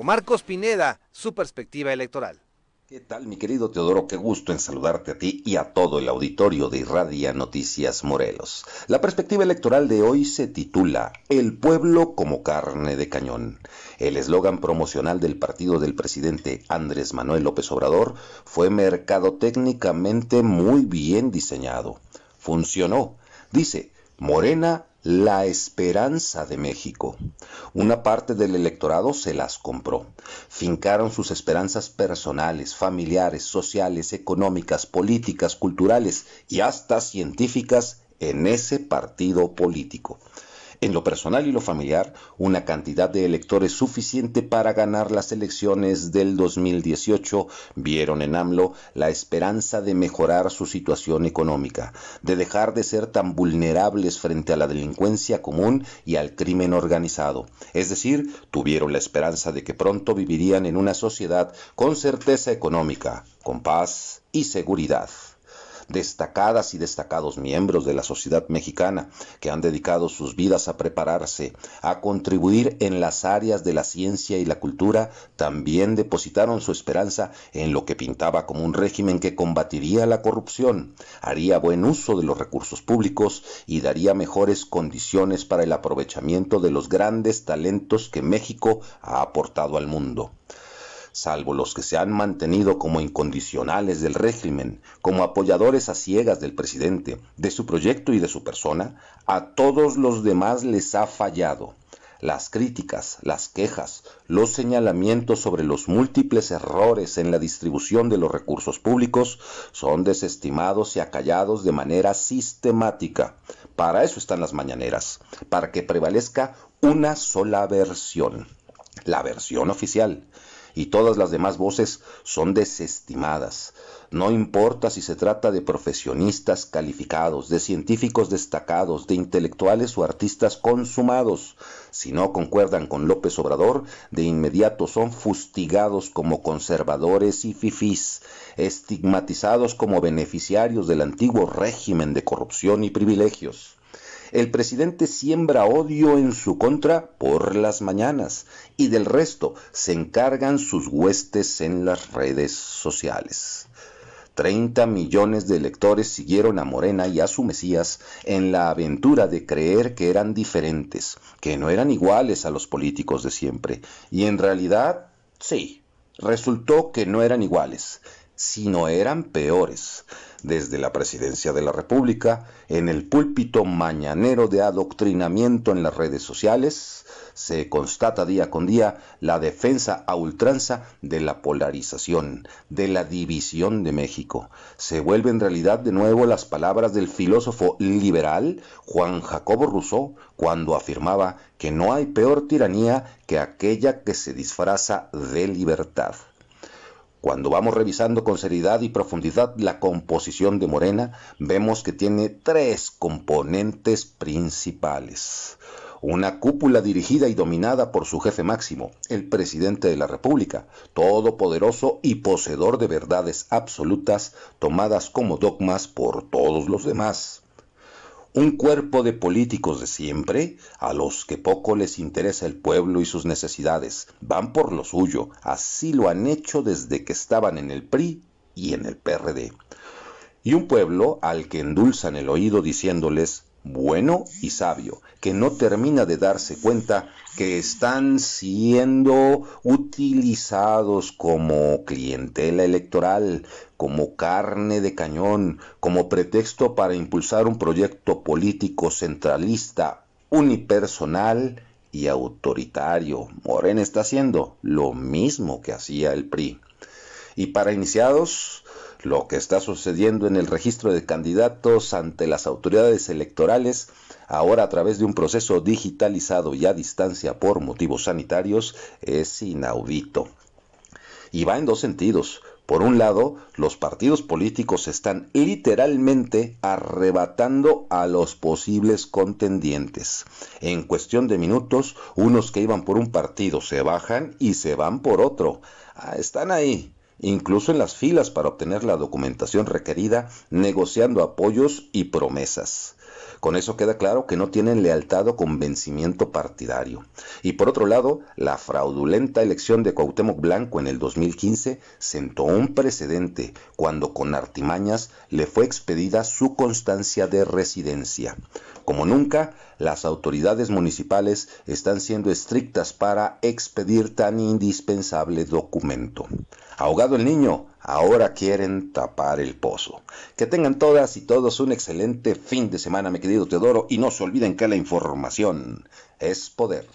Marcos Pineda, su perspectiva electoral. ¿Qué tal, mi querido Teodoro? Qué gusto en saludarte a ti y a todo el auditorio de Irradia Noticias Morelos. La perspectiva electoral de hoy se titula El pueblo como carne de cañón. El eslogan promocional del partido del presidente Andrés Manuel López Obrador fue mercadotécnicamente muy bien diseñado. Funcionó. Dice, Morena, la esperanza de México. Una parte del electorado se las compró. Fincaron sus esperanzas personales, familiares, sociales, económicas, políticas, culturales y hasta científicas en ese partido político. En lo personal y lo familiar, una cantidad de electores suficiente para ganar las elecciones del 2018 vieron en AMLO la esperanza de mejorar su situación económica, de dejar de ser tan vulnerables frente a la delincuencia común y al crimen organizado. Es decir, tuvieron la esperanza de que pronto vivirían en una sociedad con certeza económica, con paz y seguridad. Destacadas y destacados miembros de la sociedad mexicana que han dedicado sus vidas a prepararse, a contribuir en las áreas de la ciencia y la cultura, también depositaron su esperanza en lo que pintaba como un régimen que combatiría la corrupción, haría buen uso de los recursos públicos y daría mejores condiciones para el aprovechamiento de los grandes talentos que México ha aportado al mundo. Salvo los que se han mantenido como incondicionales del régimen, como apoyadores a ciegas del presidente, de su proyecto y de su persona, a todos los demás les ha fallado. Las críticas, las quejas, los señalamientos sobre los múltiples errores en la distribución de los recursos públicos son desestimados y acallados de manera sistemática. Para eso están las mañaneras, para que prevalezca una sola versión, la versión oficial. Y todas las demás voces son desestimadas. No importa si se trata de profesionistas calificados, de científicos destacados, de intelectuales o artistas consumados. Si no concuerdan con López Obrador, de inmediato son fustigados como conservadores y fifís, estigmatizados como beneficiarios del antiguo régimen de corrupción y privilegios. El presidente siembra odio en su contra por las mañanas y del resto se encargan sus huestes en las redes sociales. 30 millones de electores siguieron a Morena y a su Mesías en la aventura de creer que eran diferentes, que no eran iguales a los políticos de siempre. Y en realidad, sí, resultó que no eran iguales, sino eran peores. Desde la presidencia de la República, en el púlpito mañanero de adoctrinamiento en las redes sociales, se constata día con día la defensa a ultranza de la polarización, de la división de México. Se vuelven realidad de nuevo las palabras del filósofo liberal Juan Jacobo Rousseau cuando afirmaba que no hay peor tiranía que aquella que se disfraza de libertad. Cuando vamos revisando con seriedad y profundidad la composición de Morena, vemos que tiene 3 componentes principales. Una cúpula dirigida y dominada por su jefe máximo, el presidente de la República, todopoderoso y poseedor de verdades absolutas tomadas como dogmas por todos los demás. Un cuerpo de políticos de siempre, a los que poco les interesa el pueblo y sus necesidades, van por lo suyo, así lo han hecho desde que estaban en el PRI y en el PRD. Y un pueblo al que endulzan el oído diciéndoles bueno y sabio, que no termina de darse cuenta que están siendo utilizados como clientela electoral, como carne de cañón, como pretexto para impulsar un proyecto político centralista, unipersonal y autoritario. Morena está haciendo lo mismo que hacía el PRI. Y para iniciados, lo que está sucediendo en el registro de candidatos ante las autoridades electorales, ahora a través de un proceso digitalizado y a distancia por motivos sanitarios, es inaudito. Y va en 2 sentidos. Por un lado, los partidos políticos están literalmente arrebatando a los posibles contendientes. En cuestión de minutos, unos que iban por un partido se bajan y se van por otro. Están ahí, incluso en las filas para obtener la documentación requerida, negociando apoyos y promesas. Con eso queda claro que no tienen lealtad o convencimiento partidario. Y por otro lado, la fraudulenta elección de Cuauhtémoc Blanco en el 2015 sentó un precedente cuando con artimañas le fue expedida su constancia de residencia. Como nunca, las autoridades municipales están siendo estrictas para expedir tan indispensable documento. Ahogado el niño, ahora quieren tapar el pozo. Que tengan todas y todos un excelente fin de semana, mi querido Teodoro, y no se olviden que la información es poder.